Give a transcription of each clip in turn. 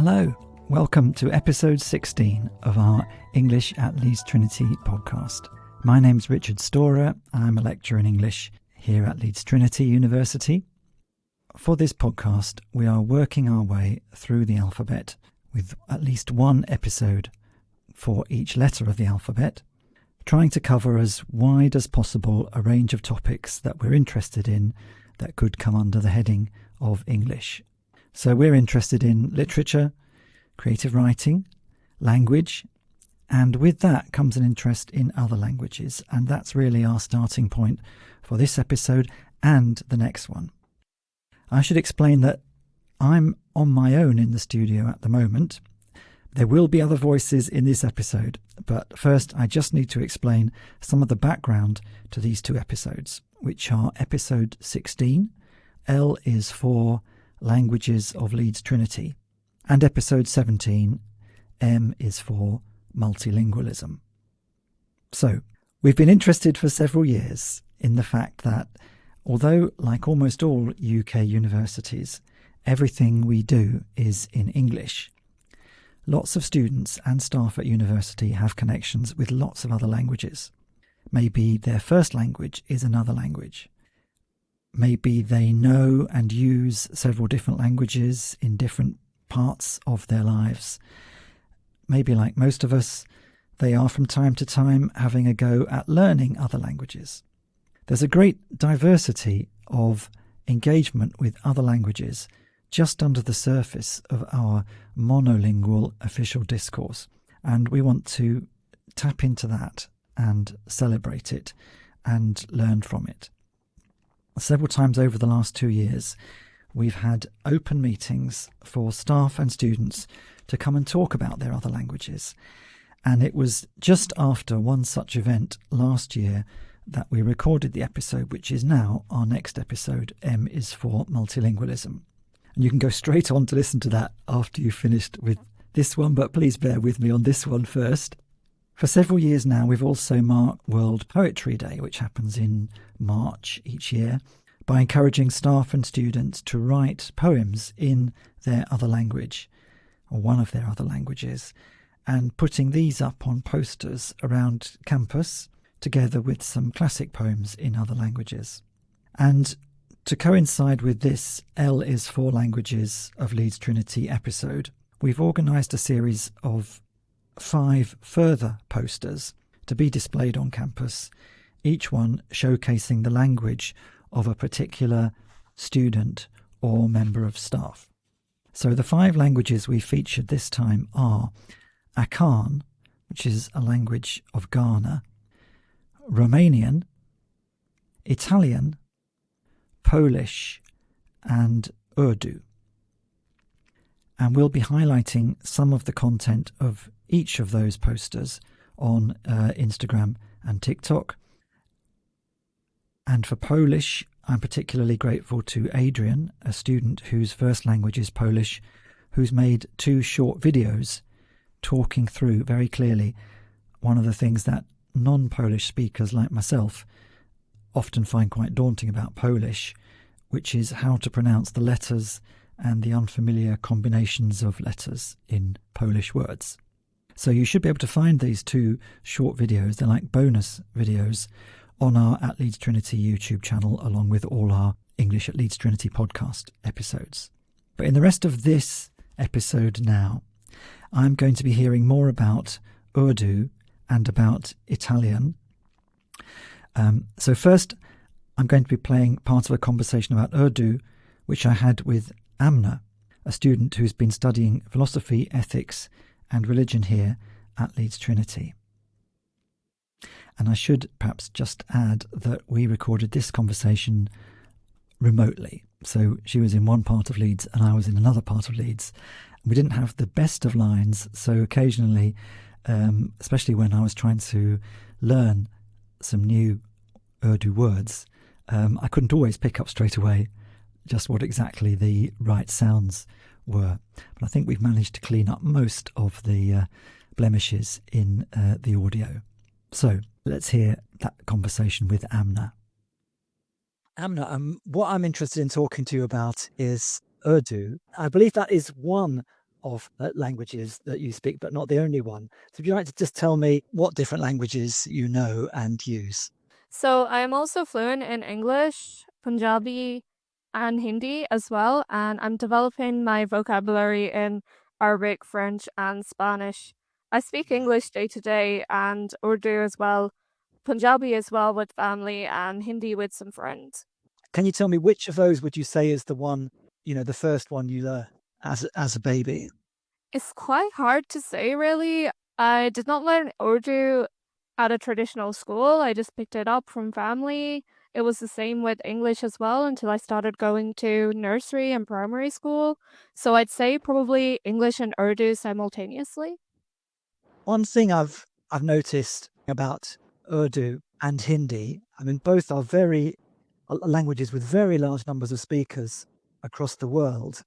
Hello, welcome to episode 16 of our English at Leeds Trinity podcast. My name's Richard Storer. I'm a lecturer in English here at Leeds Trinity University. For this podcast, we are working our way through the alphabet with at least one episode for each letter of the alphabet, trying to cover as wide as possible a range of topics that we're interested in that could come under the heading of English. So we're interested in literature, creative writing, language, and with that comes an interest in other languages, and that's really our starting point for this episode and the next one. I should explain that I'm on my own in the studio at the moment. There will be other voices in this episode, but first I just need to explain some of the background to these two episodes, which are episode 16, L is for Languages of Leeds Trinity, and episode 17, M is for multilingualism. So, we've been interested for several years in the fact that, although like almost all UK universities, everything we do is in English, lots of students and staff at university have connections with lots of other languages. Maybe their first language is another language. Maybe they know and use several different languages in different parts of their lives. Maybe, like most of us, they are from time to time having a go at learning other languages. There's a great diversity of engagement with other languages just under the surface of our monolingual official discourse, and we want to tap into that and celebrate it and learn from it. Several times over the last 2 years, we've had open meetings for staff and students to come and talk about their other languages. And it was just after one such event last year that we recorded the episode, which is now our next episode, M is for multilingualism. And you can go straight on to listen to that after you've finished with this one, but please bear with me on this one first. For several years now, we've also marked World Poetry Day, which happens in March each year, by encouraging staff and students to write poems in their other language, or one of their other languages, and putting these up on posters around campus, together with some classic poems in other languages. And to coincide with this L is for Languages of Leeds Trinity episode, we've organised a series of 5 further posters to be displayed on campus, each one showcasing the language of a particular student or member of staff. So the 5 languages we featured this time are Akan, which is a language of Ghana, Romanian, Italian, Polish, and Urdu. And we'll be highlighting some of the content of each of those posters on Instagram and TikTok. And for Polish, I'm particularly grateful to Adrian, a student whose first language is Polish, who's made 2 short videos talking through very clearly one of the things that non-Polish speakers like myself often find quite daunting about Polish, which is how to pronounce the letters and the unfamiliar combinations of letters in Polish words. So you should be able to find these 2 short videos, they're like bonus videos, on our At Leeds Trinity YouTube channel, along with all our English at Leeds Trinity podcast episodes. But in the rest of this episode now, I'm going to be hearing more about Urdu and about Italian. So first, I'm going to be playing part of a conversation about Urdu, which I had with Amna, a student who's been studying philosophy, ethics, and religion here at Leeds Trinity. And I should perhaps just add that we recorded this conversation remotely. So she was in one part of Leeds and I was in another part of Leeds. We didn't have the best of lines, so occasionally, especially when I was trying to learn some new Urdu words, I couldn't always pick up straight away just what exactly the right sounds were. But I think we've managed to clean up most of the blemishes in the audio. So let's hear that conversation with Amna. Amna, what I'm interested in talking to you about is Urdu. I believe that is one of languages that you speak, but not the only one. So would you like to just tell me what different languages you know and use? So I'm also fluent in English, Punjabi, and Hindi as well, and I'm developing my vocabulary in Arabic, French, and Spanish. I speak English day to day and Urdu as well, Punjabi as well with family, and Hindi with some friends. Can you tell me which of those would you say is the one, the first one you learn as a baby? It's quite hard to say, really. I did not learn Urdu at a traditional school. I just picked it up from family. It was the same with English as well until I started going to nursery and primary school. So I'd say probably English and Urdu simultaneously. One thing I've noticed about Urdu and Hindi, I mean, both are very languages with very large numbers of speakers across the world,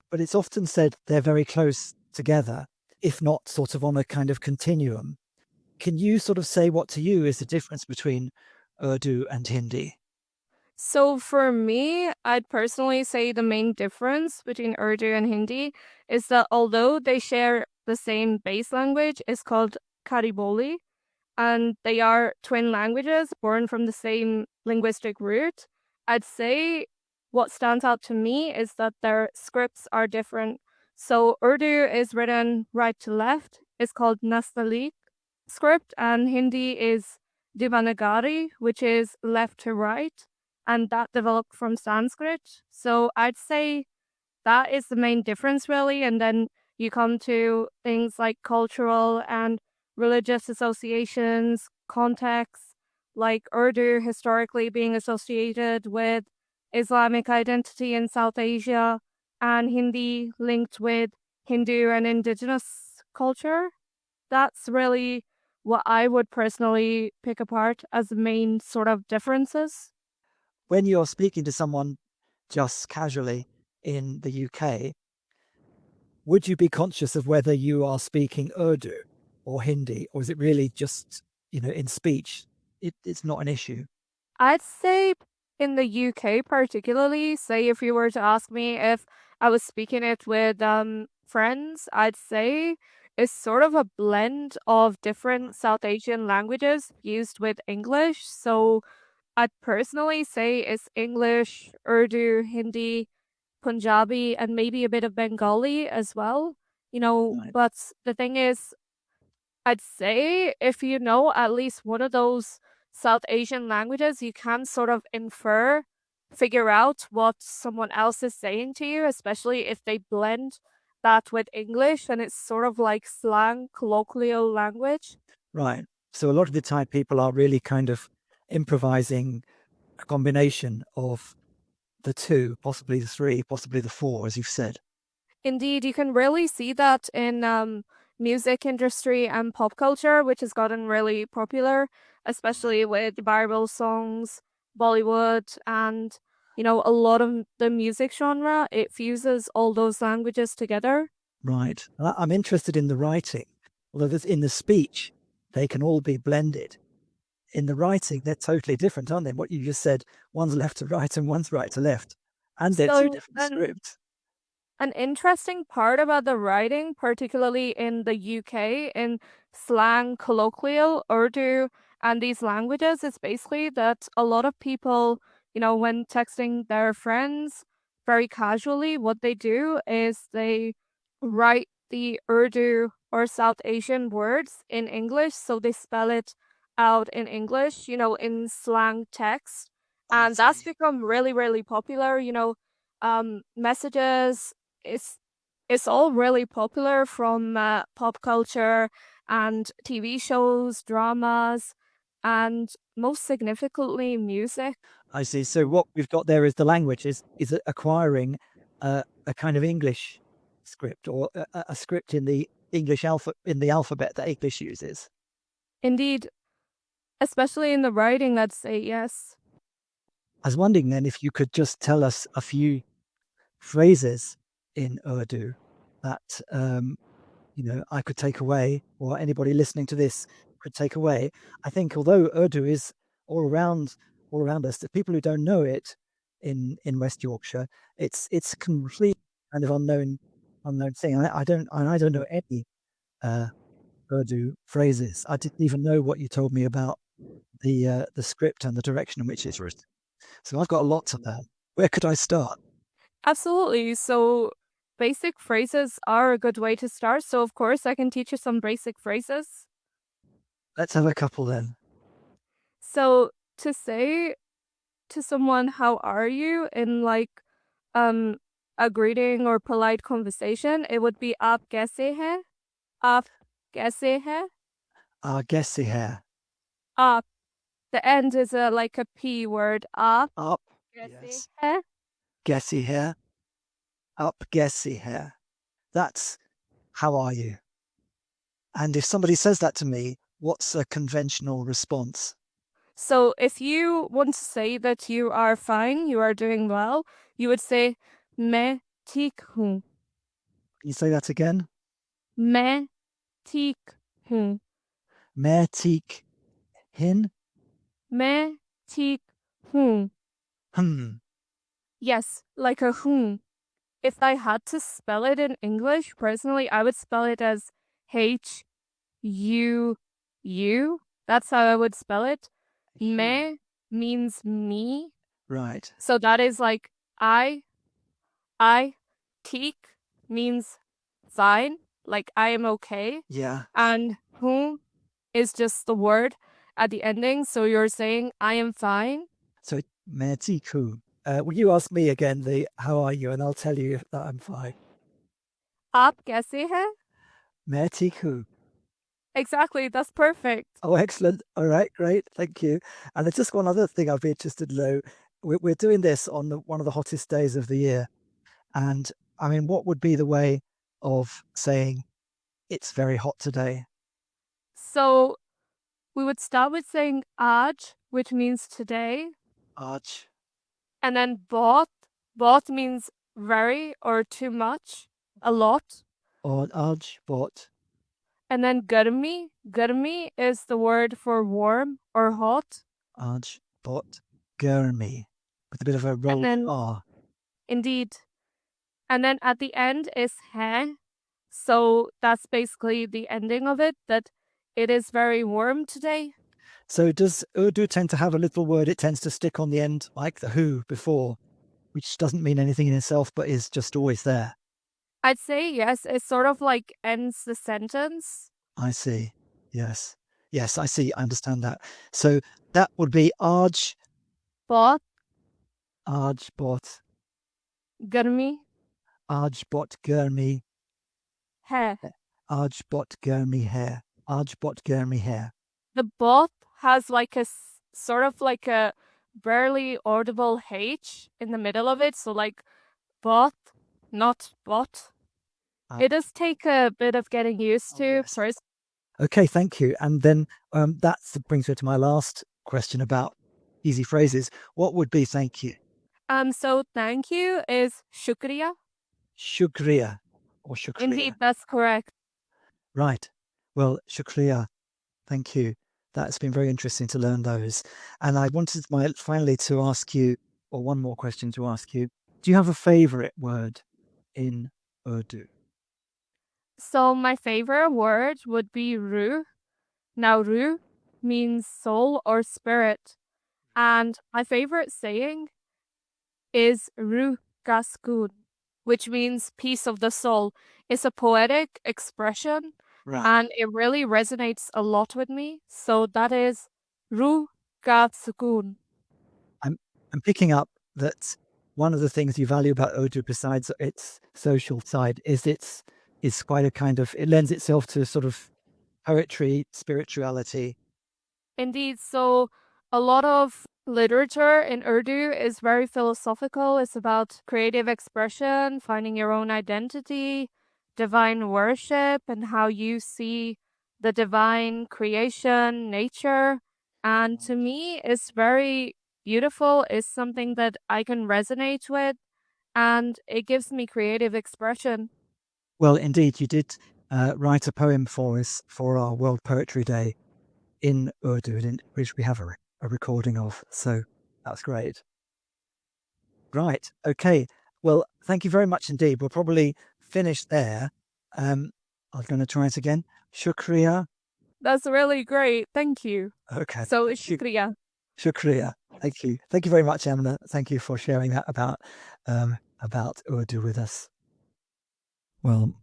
but it's often said they're very close together, if not sort of on a kind of continuum. Can you sort of say what to you is the difference between Urdu and Hindi? So for me, I'd personally say the main difference between Urdu and Hindi is that although they share the same base language, it's called Kariboli, and they are twin languages born from the same linguistic root. I'd say what stands out to me is that their scripts are different. So Urdu is written right to left. It's called Nastaliq script, and Hindi is Devanagari, which is left to right, and that developed from Sanskrit. So I'd say that is the main difference, really. And then you come to things like cultural and religious associations, contexts, like Urdu historically being associated with Islamic identity in South Asia, and Hindi linked with Hindu and indigenous culture. That's really what I would personally pick apart as the main sort of differences. When you're speaking to someone just casually in the UK, would you be conscious of whether you are speaking Urdu or Hindi, or is it really just, in speech? It's not an issue. I'd say in the UK particularly, say if you were to ask me if I was speaking it with friends, I'd say it's sort of a blend of different South Asian languages used with English. So I'd personally say it's English, Urdu, Hindi, Punjabi, and maybe a bit of Bengali as well. Right. But the thing is, I'd say if you know at least one of those South Asian languages, you can sort of figure out what someone else is saying to you, especially if they blend that with English and it's sort of like slang, colloquial language. Right. So a lot of the time people are really kind of improvising a combination of the two, possibly the three, possibly the four, as you've said. Indeed, you can really see that in music industry and pop culture, which has gotten really popular, especially with Bible songs, Bollywood, and a lot of the music genre. It fuses all those languages together. Right. I'm interested in the writing, although in the speech, they can all be blended. In the writing, they're totally different, aren't they? What you just said, one's left to right and one's right to left. And they're two So, different and scripts. An interesting part about the writing, particularly in the UK, in slang, colloquial, Urdu, and these languages, is basically that a lot of people, when texting their friends very casually, what they do is they write the Urdu or South Asian words in English. So they spell it out in English, in slang text. I And that's see. become really, really popular. Messages it's it's all really popular from pop culture and TV shows, dramas, and most significantly music. I see. So what we've got there is the language is acquiring a kind of English script or a script in the alphabet that English uses. Indeed, especially in the writing, I'd say yes. I was wondering then if you could just tell us a few phrases in Urdu that I could take away, or anybody listening to this could take away. I think although Urdu is all around all around us, the people who don't know it in West Yorkshire, it's completely kind of unknown unknown thing. I don't know any Urdu phrases. I didn't even know what you told me about the script and the direction in which it's written. So I've got a lot to learn. Where could I start? Absolutely. So basic phrases are a good way to start. So of course I can teach you some basic phrases. Let's have a couple then. So to say to someone how are you in like um a greeting or polite conversation, it would be aap kaise hai? Aap kaise hai? Gessi hair. Aap. The end is like a P word. Aap Up. kaise Yes. hai? Gessi hair. Up Gessi hair. That's how are you? And if somebody says that to me, what's a conventional response? So if you want to say that you are fine, you are doing well, you would say मैं ठीक हूँ. Can you say that again? मैं ठीक हूँ. Main teak hin. मैं ठीक हूँ. Hmm. Yes, like a हूँ. If I had to spell it in English, personally, I would spell it as H-U-U. That's how I would spell it. मैं means me. Right. So that is like I. Teak means fine, like I am okay. Yeah. And whom is just the word at the ending. So you're saying I am fine. So main teak. Will you ask me again the how are you, and I'll tell you that I'm fine. आप कैसे हैं? Main teak. Exactly, that's perfect. Oh, excellent. All right, great. Thank you. And there's just one other thing I'd be interested to know. We're doing this on one of the hottest days of the year. And I mean, what would be the way of saying it's very hot today? So we would start with saying aj, which means today, Arch and then बहुत. बहुत means very or too much, a lot. or arch bot. And then गर्मी. गर्मी is the word for warm or hot. Arch bot Gurmy with a bit of a And roll then R. indeed. And then at the end is hai. So that's basically the ending of it, that it is very warm today. So does Urdu tend to have a little word it tends to stick on the end, like the who before, which doesn't mean anything in itself but is just always there? I'd say yes, it sort of like ends the sentence. I see. Yes. Yes, I see. I understand that. So that would be Arj, But Arj bot, garmi Arj bot Gurmy, hai. Arj bot Gurmy hair, Arj bot Gurmy hair. The bot has like a sort of like a barely audible H in the middle of it. So like bot, not bot. It does take a bit of getting used to Yes. first. Okay, thank you. And then that brings me to my last question about easy phrases. What would be thank you? So thank you is shukriya. Shukriya or shukriya. Indeed, that's correct. Right. Well, shukriya. Thank you. That's been very interesting to learn those. And I wanted finally to ask you, or one more question to ask you. Do you have a favorite word in Urdu? So my favorite word would be ruh. Now ruh means soul or spirit. And my favorite saying is ruh ka sukoon, which means peace of the soul. It's a poetic expression Right. and it really resonates a lot with me. So that is ruh ka sukoon. I'm picking up that one of the things you value about Urdu, besides its social side, is it's quite a kind of, it lends itself to sort of poetry, spirituality. Indeed. So a lot of literature in Urdu is very philosophical. It's about creative expression, finding your own identity, divine worship, and how you see the divine creation, nature. And to me, it's very beautiful. It's something that I can resonate with, and it gives me creative expression. Well, indeed, you did write a poem for us for our World Poetry Day in Urdu, which we have a recording of. So that's great. Right. Okay. Well, thank you very much indeed. We'll probably finished there. I'm going to try it again. Shukriya. That's really great. Thank you. Okay. So it's shukriya. Shukriya. Thank you. Thank you very much, Amna. Thank you for sharing that about Urdu with us. Well,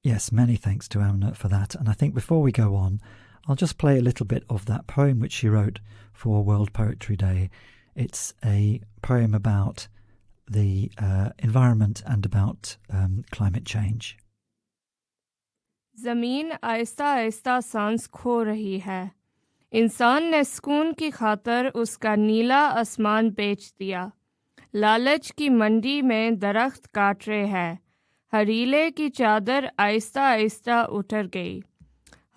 yes, many thanks to Amna for that. And I think before we go on, I'll just play a little bit of that poem which she wrote for World Poetry Day. It's a poem about the environment and about climate change. ज़मीन आहिस्ता आहिस्ता सांस खो रही है। इंसान ने सुकून की खातर उसका नीला आसमान बेच दिया। लालच की मंडी में दरख्त काट रहे हैं। हरीले की चादर आहिस्ता आहिस्ता उतर गई।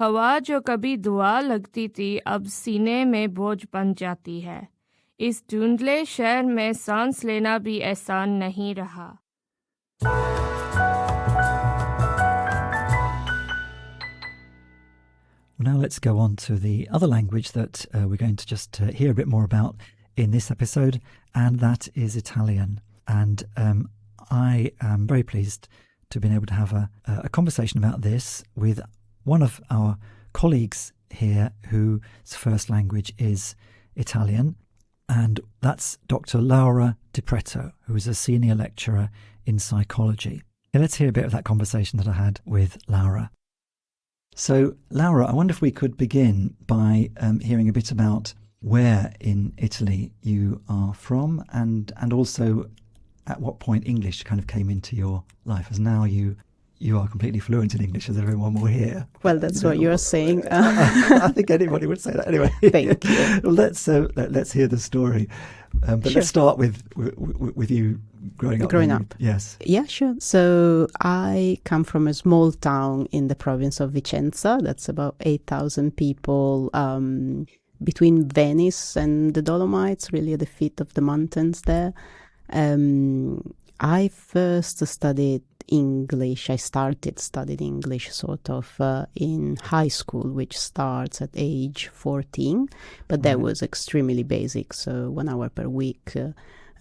हवा जो कभी दुआ लगती थी अब सीने में बोझ बन जाती है। इस धुंधले शहर में सांस लेना भी आसान नहीं रहा। Now let's go on to the other language that we're going to just hear a bit more about in this episode, and that is Italian. And I am very pleased to have been able to have a conversation about this with one of our colleagues here whose first language is Italian, and that's Dr. Laura Di Pretto, who is a senior lecturer in psychology. Now let's hear a bit of that conversation that I had with Laura. So, Laura, I wonder if we could begin by hearing a bit about where in Italy you are from, and also at what point English kind of came into your life, as now you are completely fluent in English, as everyone will hear. Well, that's what you're saying. I think anybody would say that anyway. Thank you. Well, let's hear the story. But Sure. let's start with you growing up. Yes. Yeah, sure. So I come from a small town in the province of Vicenza. That's about 8,000 people between Venice and the Dolomites, really at the feet of the mountains there. I first studied English. I started studying English sort of in high school, which starts at age 14, but that was extremely basic. So 1 hour per week,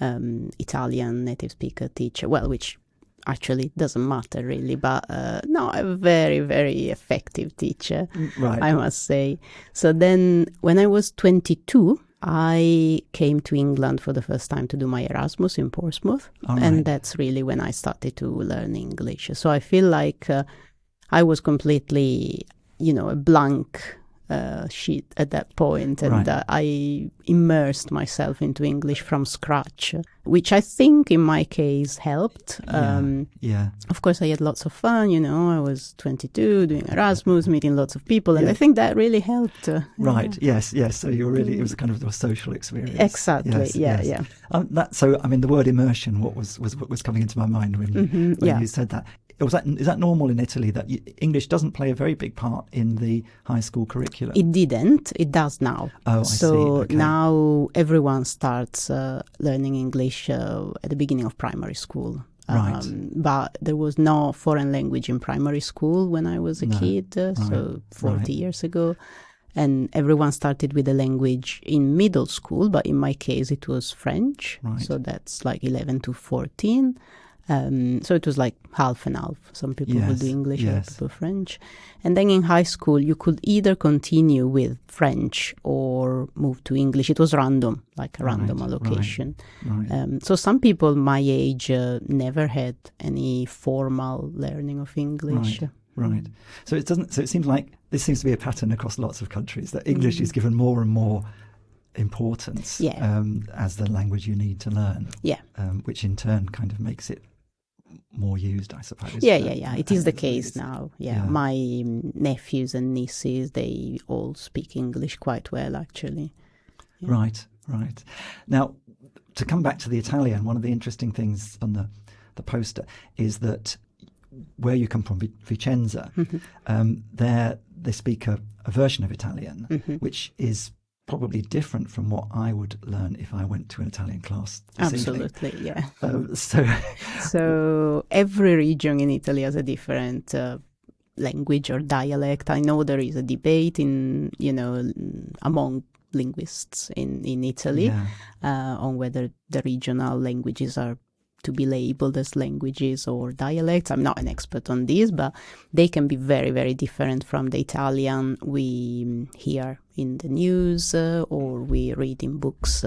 Italian native speaker teacher, well, which actually doesn't matter really, but no, a very, very effective teacher, Right. I must say. So then when I was 22, I came to England for the first time to do my Erasmus in Portsmouth. All right. And that's really when I started to learn English. So I feel like I was completely, a blank sheet at that point. And Right. I immersed myself into English from scratch, which I think in my case helped. Yeah. Of course, I had lots of fun, I was 22, doing Erasmus, meeting lots of people, and I think that really helped. Right. Yes. So you were really, it was kind of a social experience. Exactly. Yes. Yeah. So, I mean, the word immersion, what was coming into my mind when you said that. Is that normal in Italy that English doesn't play a very big part in the high school curriculum? It didn't. It does now. Oh, I see. Okay. Now everyone starts learning English at the beginning of primary school. Right. But there was no foreign language in primary school when I was a kid, so 40 years ago. And everyone started with a language in middle school, but in my case it was French. Right. So that's like 11 to 14. So it was like half and half. Some people would do English, other people French. And then in high school, you could either continue with French or move to English. It was random, like a random allocation. Right. So some people my age never had any formal learning of English. Right. So it seems like this seems to be a pattern across lots of countries, that English is given more and more importance as the language you need to learn. Yeah. Which in turn kind of makes it more used, I suppose. Yeah. It is the case now. Yeah. My nephews and nieces, they all speak English quite well, actually. Yeah. Right. Now, to come back to the Italian, one of the interesting things on the poster is that where you come from, Vicenza, there they speak a version of Italian, which is probably different from what I would learn if I went to an Italian class this Absolutely, evening. Yeah. So every region in Italy has a different language or dialect. I know there is a debate among linguists in Italy on whether the regional languages are to be labeled as languages or dialects. I'm not an expert on this, but they can be very, very different from the Italian we hear in the news or we read in books.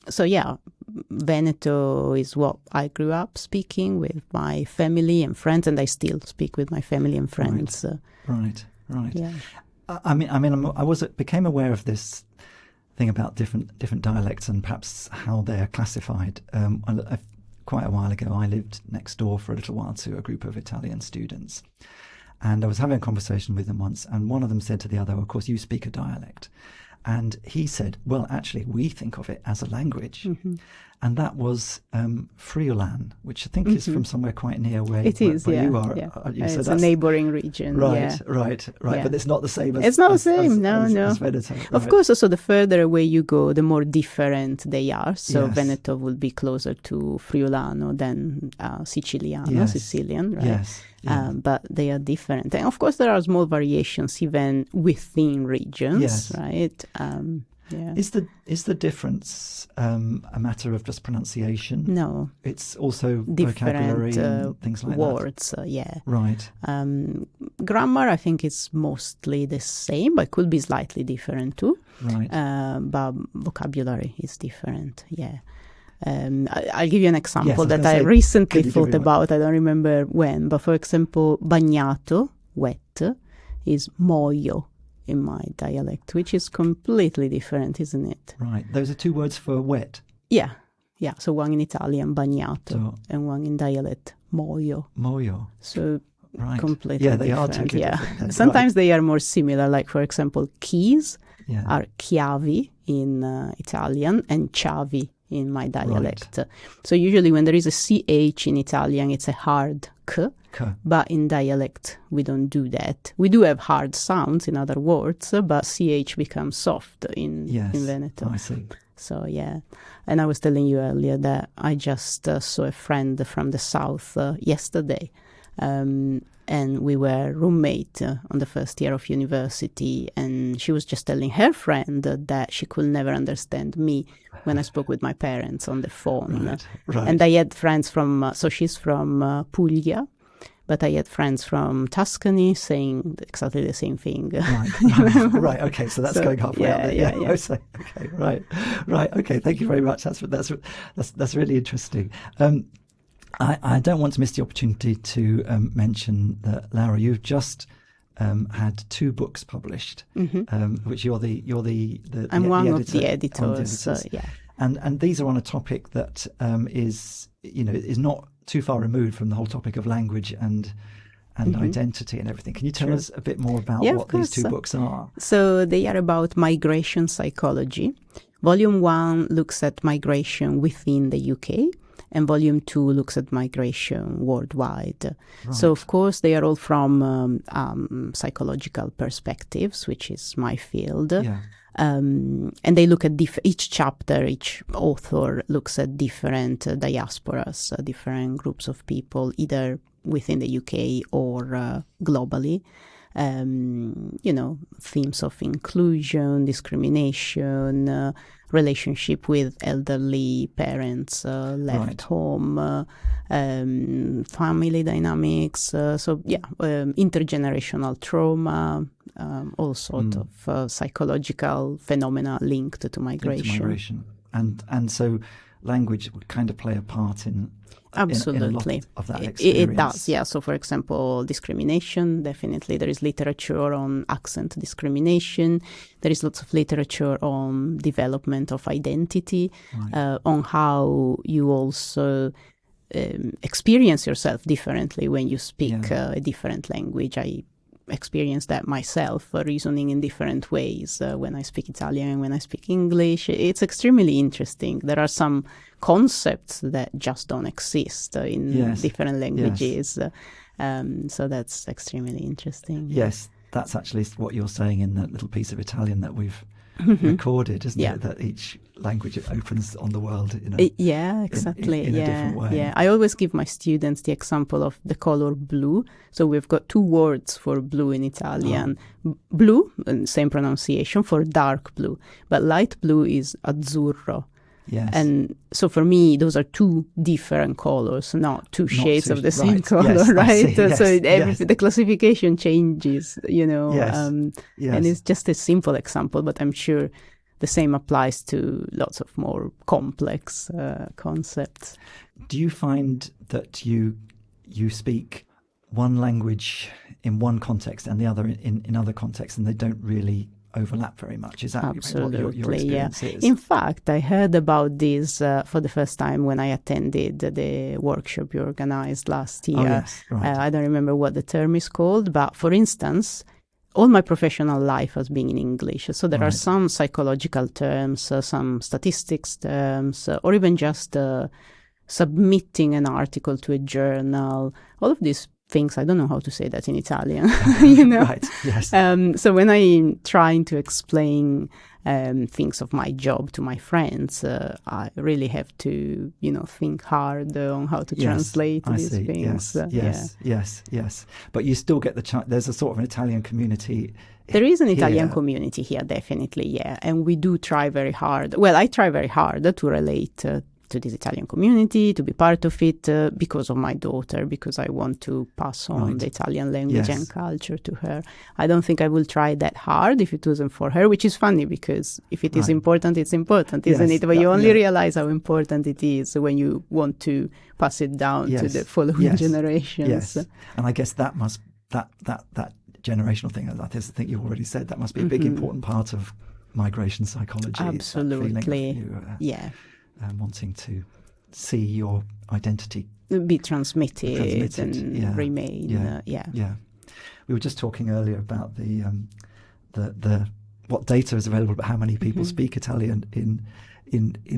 So yeah, Veneto is what I grew up speaking with my family and friends, and I still speak with my family and friends. Right. Yeah. Became aware of this thing about different dialects and perhaps how they're classified. Quite a while ago, I lived next door for a little while to a group of Italian students, and I was having a conversation with them once, and one of them said to the other, "Of course, you speak a dialect." And he said, "Well, actually, we think of it as a language." And that was Friulan, which I think is from somewhere quite near where you are. Yeah. So it's a neighboring region. Right. Yeah. But it's not the same as... It's not the same, no. As Veneto. Right. Of course, also the further away you go, the more different they are. So Yes. Veneto will be closer to Friulano than Siciliano, Sicilian, right? Yes. But they are different. And of course, there are small variations even within regions, right? Is the difference a matter of just pronunciation? No. It's also different vocabulary and things like words, that? Right. Grammar, I think it's mostly the same, but could be slightly different too. Right. But vocabulary is different, I'll give you an example that I recently thought about. I don't remember when, but for example, bagnato, wet, is moio in my dialect, which is completely different, isn't it? Right. Those are two words for wet. Yeah. So one in Italian, bagnato, and one in dialect, moio. So completely different. They are totally different. Sometimes they are more similar, like for example, keys are chiavi in Italian and chiavi in my dialect. Right. So usually when there is a CH in Italian, it's a hard K. But in dialect, we don't do that. We do have hard sounds in other words, but CH becomes soft in Veneto. I see. So, and I was telling you earlier that I just saw a friend from the south yesterday, and we were roommate on the first year of university, and she was just telling her friend that she could never understand me when I spoke with my parents on the phone. Right. And I had friends from, so she's from Puglia, but I had friends from Tuscany saying exactly the same thing. Right. Okay. So that's going halfway up. Okay. Right. Okay. Thank you very much. That's really interesting. I don't want to miss the opportunity to mention that, Laura, you've just had 2 books published, which you're I'm one of the editors. And these are on a topic that is not too far removed from the whole topic of language and identity and everything. Can you tell us a bit more about what these 2 books are? So they are about migration psychology. Volume 1 looks at migration within the UK, and Volume 2 looks at migration worldwide. Right. So, of course, they are all from psychological perspectives, which is my field. And they look at each chapter, each author looks at different diasporas, different groups of people, either within the UK or globally. Themes of inclusion, discrimination, relationship with elderly parents left home, family dynamics, intergenerational trauma, all sorts of psychological phenomena linked to migration. And so language would kind of play a part in absolutely in a lot of that experience. It does, yeah. So, for example, discrimination, definitely. There is literature on accent discrimination. There is lots of literature on development of identity, on how you also experience yourself differently when you speak a different language. I experienced that myself, reasoning in different ways when I speak Italian and when I speak English. It's extremely interesting. There are some concepts that just don't exist in different languages. So that's extremely interesting. Yes, that's actually what you're saying in that little piece of Italian that we've recorded, isn't it? That each language opens on the world exactly. in a different way. Yeah, I always give my students the example of the color blue. So we've got 2 words for blue in Italian. Blue, same pronunciation, for dark blue. But light blue is azzurro. Yes. And so for me, those are two different colors, not two shades of the same right. color, Yes, I right? see. Yes, So yes. the classification changes, Yes, yes. and it's just a simple example, but I'm sure the same applies to lots of more complex concepts. Do you find that you speak one language in one context and the other in other contexts, and they don't really overlap very much? Is that Absolutely, what your experience is? In fact, I heard about this for the first time when I attended the workshop you organized last year. Oh, yes, right. I don't remember what the term is called, but for instance, all my professional life has been in English. So there are some psychological terms, some statistics terms, or even just submitting an article to a journal. All of these things, I don't know how to say that in Italian, Right, yes. So when I'm trying to explain things of my job to my friends, I really have to, think hard on how to translate these things. Yes. But you still get the chance. There's a sort of an Italian community. There is an here. Italian community here, definitely, yeah. And we do try very hard. Well, I try very hard to relate to this Italian community, to be part of it because of my daughter, because I want to pass on the Italian language and culture to her. I don't think I will try that hard if it wasn't for her, which is funny because if it is important, it's important, isn't it? But you only realize how important it is when you want to pass it down to the following generations. Yes, and I guess that must, that generational thing, I think you already said, that must be a big important part of migration psychology. Absolutely, wanting to see your identity be transmitted and remain. We were just talking earlier about the what data is available about how many people speak Italian in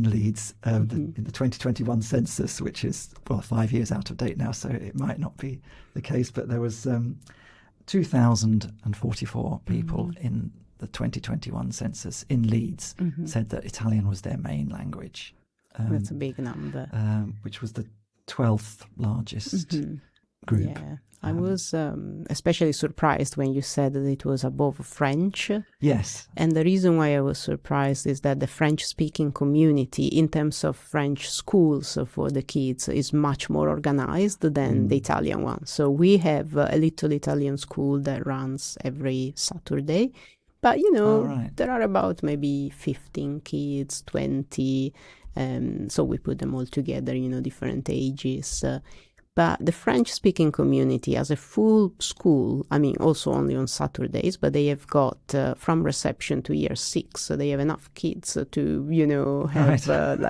Leeds in the 2021 census, which is 5 years out of date now, so it might not be the case. But there was 2,044 people in the 2021 census in Leeds said that Italian was their main language. That's a big number. Which was the 12th largest group. Yeah, I was especially surprised when you said that it was above French. Yes. And the reason why I was surprised is that the French-speaking community, in terms of French schools for the kids, is much more organized than the Italian one. So we have a little Italian school that runs every Saturday. But, there are about maybe 15 kids, 20. So we put them all together, different ages. But the French-speaking community has a full school, also only on Saturdays, but they have got from reception to year 6, so they have enough kids to, have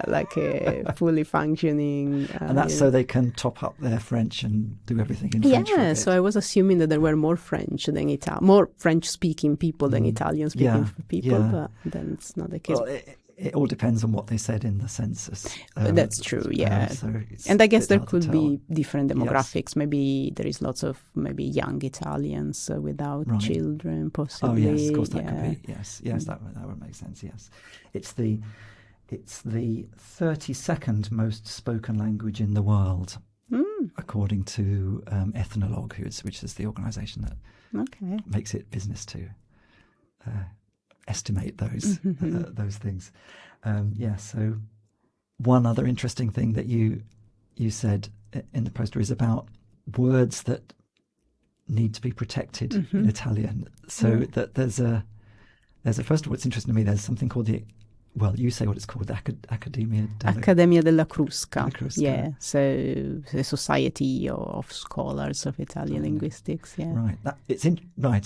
like a fully functioning... and that's so they can top up their French and do everything in French. Yeah, so I was assuming that there were more French than more French-speaking people than Italian-speaking people, but then it's not the case. Well, it all depends on what they said in the census. That's true, yeah. And I guess there could be different demographics. Yes. Maybe there is lots of young Italians without children, possibly. Oh, yes, of course that could be. Yes, that would make sense, yes. It's the 32nd most spoken language in the world, according to Ethnologue, which is the organisation that makes it business to estimate those things. So one other interesting thing that you said in the poster is about words that need to be protected in Italian. So that there's a first of all, it's interesting to me, there's something called you say what it's called, the Accademia della Crusca. Yeah, so the Society of Scholars of Italian Linguistics. Yeah, right.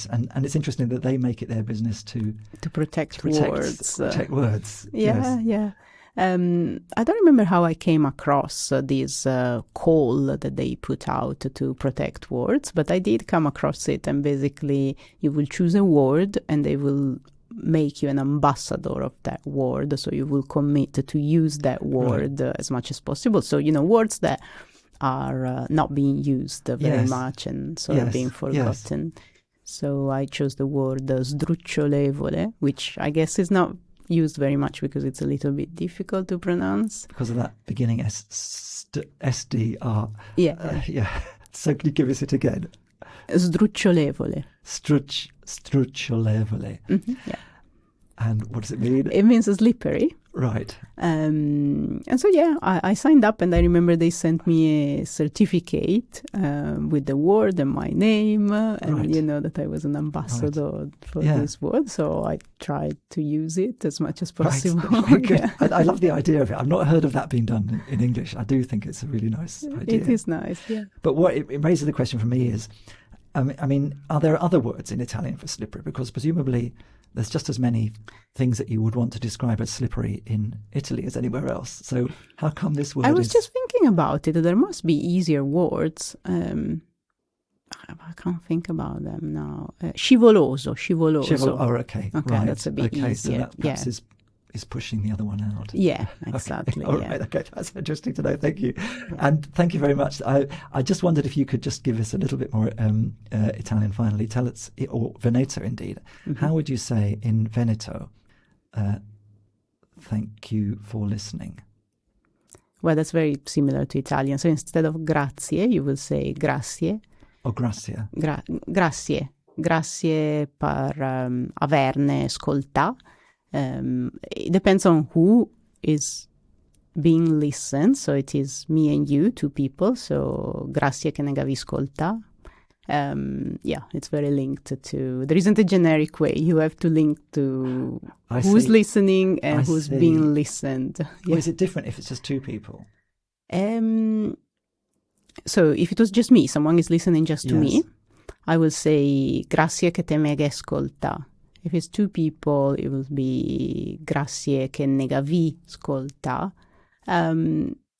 And it's interesting that they make it their business to protect words. Protect words. Yeah. I don't remember how I came across this call that they put out to protect words, but I did come across it. And basically, you will choose a word, and they will make you an ambassador of that word, so you will commit to use that word as much as possible. So words that are not being used very much and sort of being forgotten. So I chose the word Sdrucciolevole, which I guess is not used very much because it's a little bit difficult to pronounce because of that beginning SDR. So can you give us it again? Sdrucciolevole. Sdrucciolevole. And what does it mean? It means slippery. Right. And so, I signed up, and I remember they sent me a certificate with the word and my name, and Right. that I was an ambassador for this word. So I tried to use it as much as possible. Right. Very good. Yeah. I love the idea of it. I've not heard of that being done in English. I do think it's a really nice idea. It is nice, yeah. But what it raises the question for me is, I mean, are there other words in Italian for slippery? Because presumably there's just as many things that you would want to describe as slippery in Italy as anywhere else. So how come this word I was just thinking about it. There must be easier words. I can't think about them now. Scivoloso. Oh, okay. Okay, right. that's a bit okay, easier. so that perhaps is pushing the other one out. Yeah, exactly. Okay. All right, okay, that's interesting to know. Thank you. And thank you very much. I just wondered if you could just give us a little bit more Italian finally. Tell us, or Veneto indeed. Mm-hmm. How would you say in Veneto, thank you for listening? Well, that's very similar to Italian. So instead of grazie, you will say grazie. Or grazie. Grazie. Grazie per averne ascoltà. It depends on who is being listened. So it is me and you, two people. So grazie che ne gavi ascolta. It's very linked to. There isn't a generic way. You have to link to who's listening and who's being listened. Yeah. Or is it different if it's just two people? So if it was just me, someone is listening just to me, I will say grazie che te me ascolta. If it's two people, it will be grazie che ne gavi ascolta.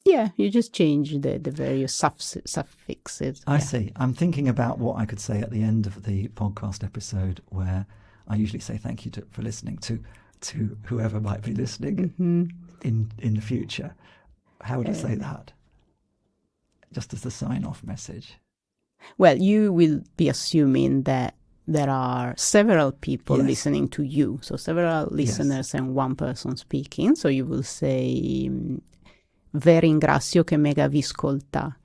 You just change the various suffixes. I see. I'm thinking about what I could say at the end of the podcast episode, where I usually say thank you for listening to whoever might be listening in the future. How would I say that? Just as the sign-off message. Well, you will be assuming that there are several people listening to you. So several listeners and one person speaking. So you will say, ve ringrazio che me gavi ascolta.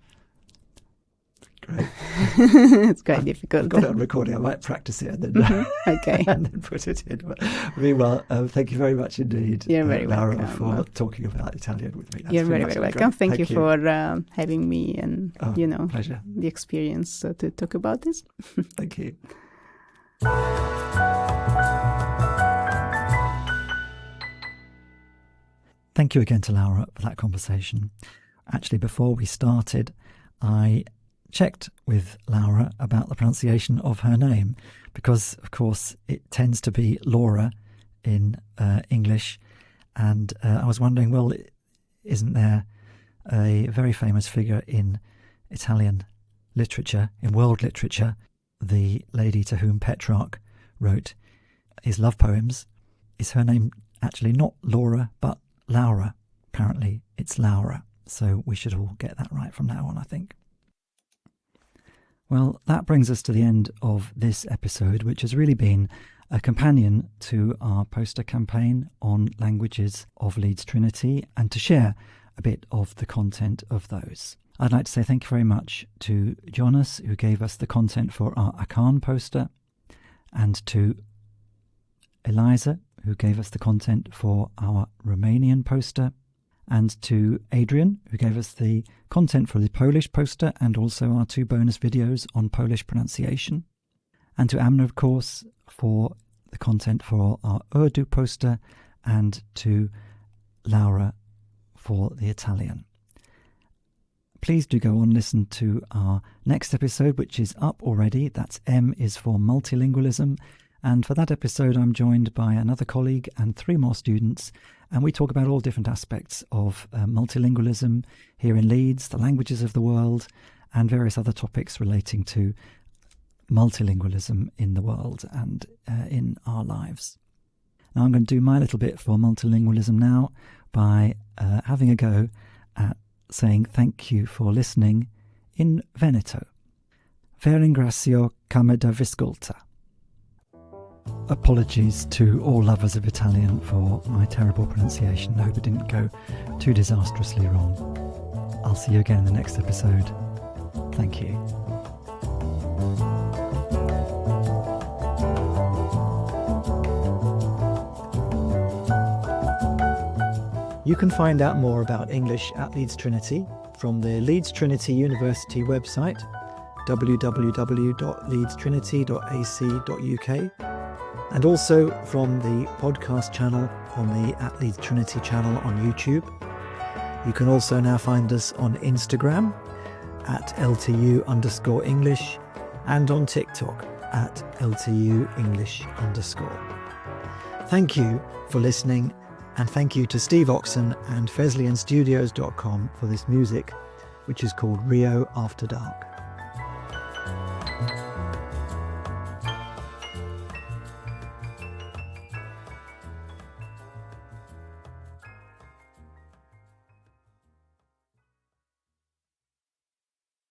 Great. It's quite difficult. I've got it on recording. I might practice it and then, okay. and then put it in. Very well. Thank you very much indeed, You're very Laura, welcome. for talking about Italian with me. You're very, very welcome. Thank you for having me and, pleasure. The experience to talk about this. Thank you. Thank you again to Laura for that conversation. Actually, before we started, I checked with Laura about the pronunciation of her name because, of course, it tends to be Laura in English. And I was wondering, well, isn't there a very famous figure in Italian literature, in world literature, the lady to whom Petrarch wrote his love poems? Is her name actually not Laura, but Laura? Apparently, it's Laura. So we should all get that right from now on, I think. Well, that brings us to the end of this episode, which has really been a companion to our poster campaign on languages of Leeds Trinity and to share a bit of the content of those. I'd like to say thank you very much to Jonas, who gave us the content for our Akan poster, and to Eliza, who gave us the content for our Romanian poster, and to Adrian, who gave us the content for the Polish poster and also our 2 bonus videos on Polish pronunciation, and to Amna, of course, for the content for our Urdu poster, and to Laura for the Italian. Please do go on and listen to our next episode, which is up already. That's M is for multilingualism. And for that episode, I'm joined by another colleague and 3 more students. And we talk about all different aspects of multilingualism here in Leeds, the languages of the world, and various other topics relating to multilingualism in the world and in our lives. Now I'm going to do my little bit for multilingualism now by having a go at saying thank you for listening in Veneto. Ve ringrazio come da viscolta. Apologies to all lovers of Italian for my terrible pronunciation. I hope it didn't go too disastrously wrong. I'll see you again in the next episode. Thank you. You can find out more about English at Leeds Trinity from the Leeds Trinity University website, www.leedstrinity.ac.uk, and also from the podcast channel on the At Leeds Trinity channel on YouTube. You can also now find us on Instagram at LTU_English and on TikTok at LTU_English_. Thank you for listening, and thank you to Steve Oxon and FesleyanStudios.com for this music, which is called Rio After Dark.